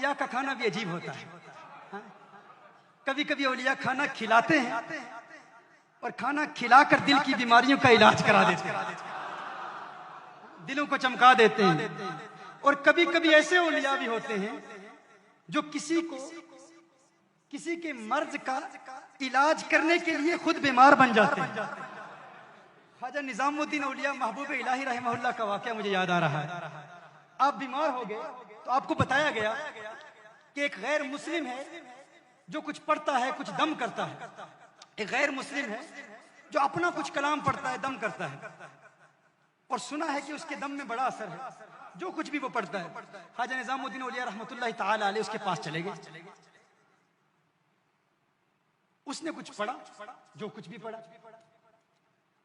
औलिया का खाना भी अजीब होता है। हाँ? कभी कभी औलिया खाना खिलाते हैं और खाना खिलाकर दिल की बीमारियों का इलाज करा देते हैं, दिलों को चमका देते हैं। और कभी कभी ऐसे औलिया भी होते हैं जो किसी के मर्ज का इलाज करने के लिए खुद बीमार बन जाते हैं। ख्वाजा निजामुद्दीन औलिया महबूब इलाही रहमहुल्लाह का वाकया मुझे याद आ रहा है। आप बीमार हो गए तो आपको बताया गया कि एक गैर मुस्लिम है जो कुछ पढ़ता है, कुछ दम करता है। एक गैर मुस्लिम है जो अपना कुछ कलाम पढ़ता है, दम करता है, और सुना है कि उसके दम में बड़ा असर है, जो कुछ भी वो पढ़ता है। ख्वाजा निजामुद्दीन औलिया रहमतुल्लाहि ताला अलैह उसके पास चले गए। उसने कुछ पढ़ा, जो कुछ भी पढ़ा,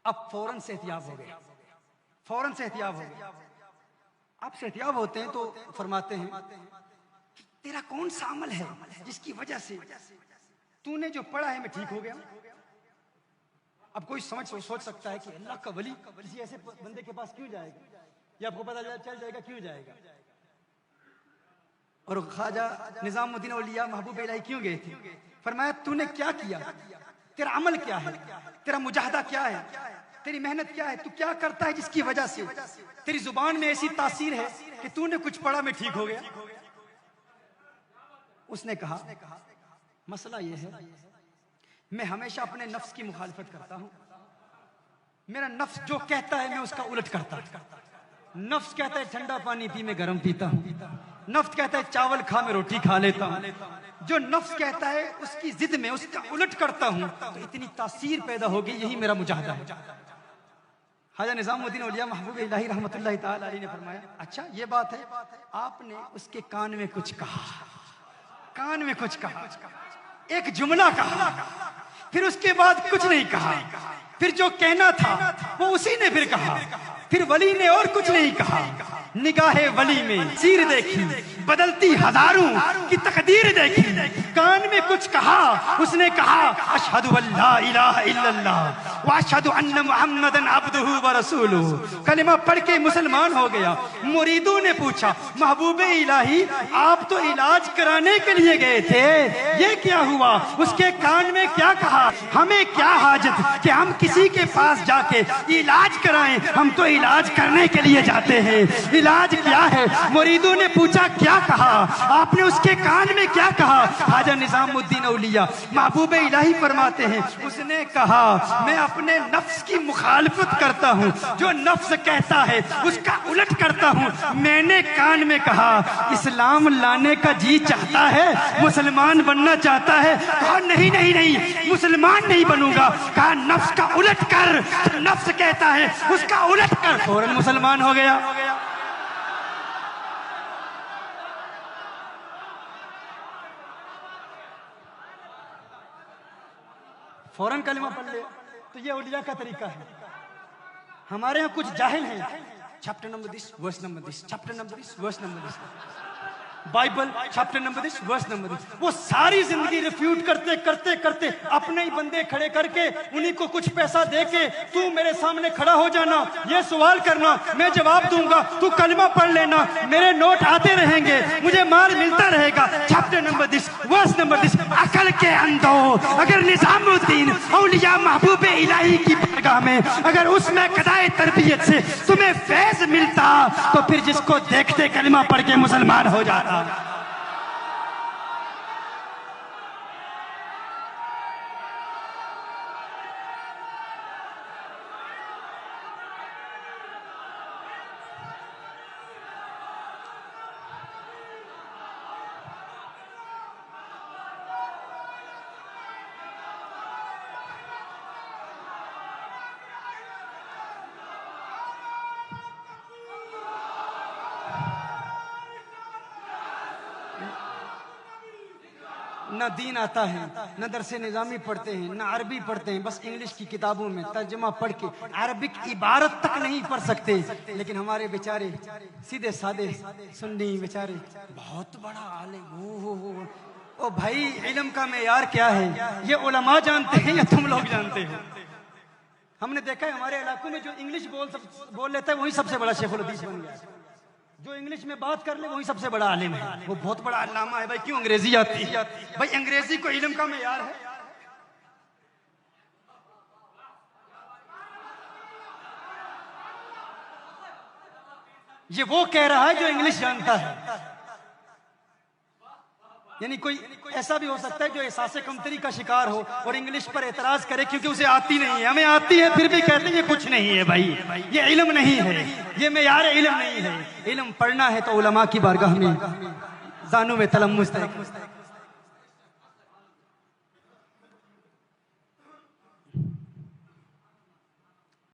अब फौरन से एहतियाब हो गया, फौरन से एहतियाब हो गया। आप से एहतियाब होते हैं तो फरमाते हैं कि तेरा कौन सा अमल है जिसकी वजह से तूने जो पढ़ा है मैं ठीक हो गया। अब कोई सोच सकता है कि अल्लाह का वली किसी ऐसे बंदे के पास क्यों जाएगा, ये आपको पता चल जाएगा क्यों जाएगा। और ख्वाजा निजामुद्दीन औलिया महबूब इलाही क्यों गए थे? फरमाया तूने क्या किया, तेरा अमल क्या है, तेरा मुजाहदा क्या है, तेरी मेहनत क्या है, तू क्या करता है जिसकी वजह से तेरी जुबान में ऐसी तासीर है कि तूने कुछ पढ़ा मैं ठीक हो गया। उसने कहा मसला यह है, मैं हमेशा अपने नफ्स की मुखालफत करता हूं। मेरा नफ्स जो कहता है मैं उसका उलट करता हूं। नफ्स कहता है ठंडा पानी पी मैं गर्म पीता हूं, नफ्स कहता है चावल खा मैं रोटी खा लेता हूं। जो नफ्स कहता है उसकी जिद में उसका उलट करता हूं तो इतनी तासीर पैदा होगी, यही मेरा मुजाहदा है। ख्वाजा निजामुद्दीन औलिया महबूब इलाही रहमतुल्लाहि ताला अलैह ने फरमाया अच्छा ये बात है। आपने उसके कान में कुछ कहा, कान में कुछ कहा, एक जुमला कहा, फिर उसके बाद कुछ नहीं कहा, फिर जो कहना था वो उसी ने फिर कहा, फिर वली ने और कुछ नहीं कहा। निगाहे वली में सीर देखी, बदलती हजारों की तकदीर देखी, कान में कुछ कहा, उसने कहा अशहदु अल्ला इलाहा इल्लल्लाह व अशहदु अन्न मुहम्मदन अब्दुहु व रसूलुहु। कलिमा पढ़ के मुसलमान हो गया। मुरीदों ने पूछा महबूबे इलाही आप तो इलाज कराने के लिए गए थे, ये क्या हुआ? उसके कान में क्या कहा? हमें क्या हाजत कि हम किसी के पास जाके इलाज कराएं, हम तो इलाज करने के लिए जाते हैं। इलाज क्या है? मुरीदों ने पूछा क्या कहा? आपने उसके कान में क्या कहा? ख्वाजा निजामुद्दीन औलिया महबूब इलाही फरमाते हैं उसने कहा मैं अपने नफ्स की मुखालफत करता हूँ, जो नफ्स कहता है उसका उलट करता हूँ। मैंने कान में कहा इस्लाम लाने का जी चाहता है, मुसलमान बनना चाहता है। कहा नहीं नहीं नहीं मुसलमान नहीं बनूंगा। कहा नफ्स का उलट कर, नफ्स कहता है उसका उलट कर। फौरन मुसलमान हो गया। फौरन कलिमा पढ़ ले। तो ये औलिया का तरीका है। हमारे यहाँ कुछ जाहिल हैं, chapter number this verse number this, chapter number this verse number this, Bible chapter number this verse number this. वो सारी जिंदगी रिफ्यूट करते करते करते अपने ही बंदे खड़े करके उन्हीं को कुछ पैसा दे के तू मेरे सामने खड़ा हो जाना, ये सवाल करना, मैं जवाब दूंगा, तू कलमा पढ़ लेना, मेरे नोट आते रहेंगे, मुझे मार मिलता रहेगा। Chapter number this verse number this. अकल के अंधो अगर निजामुद्दीन औलिया महबूबे इलाही की बारगाह में अगर उसमें कदाए तरबियत से तुम्हें फैज मिलता तो फिर जिसको देखते कलमा पढ़ के मुसलमान हो जाता। न दीन आता है, न दरसे निजामी पढ़ते हैं, न अरबी पढ़ते हैं, बस इंग्लिश की किताबों में तर्जुमा पढ़ के अरबिक इबारत तक नहीं पढ़ सकते। लेकिन हमारे बेचारे सीधे साधे सुन्नी बेचारे बहुत बड़ा आलिम। ओ भाई इल्म का मेयार क्या है ये उलमा जानते हैं या तुम लोग जानते हो? हमने देखा है हमारे इलाकों में जो इंग्लिश बोल लेता है वही सबसे बड़ा शेखुल हदीस बन गया। जो इंग्लिश में बात कर ले वही सबसे बड़ा आलिम है, वो बहुत बड़ा अल्लामा है। भाई क्यों अंग्रेजी आती है? भाई अंग्रेजी को इल्म का मेयार है। ये वो कह रहा है जो इंग्लिश जानता है। यानी कोई ऐसा भी हो सकता है जो एहसास कमतरी का शिकार हो और इंग्लिश पर एतराज करे क्योंकि उसे आती नहीं है। हमें आती है फिर भी कहते हैं ये कुछ नहीं है भाई, ये इल्म नहीं है, ये मेयार इल्म नहीं है। इल्म पढ़ना है तो उलमा की बारगाह में जानू में तलम्मुस है।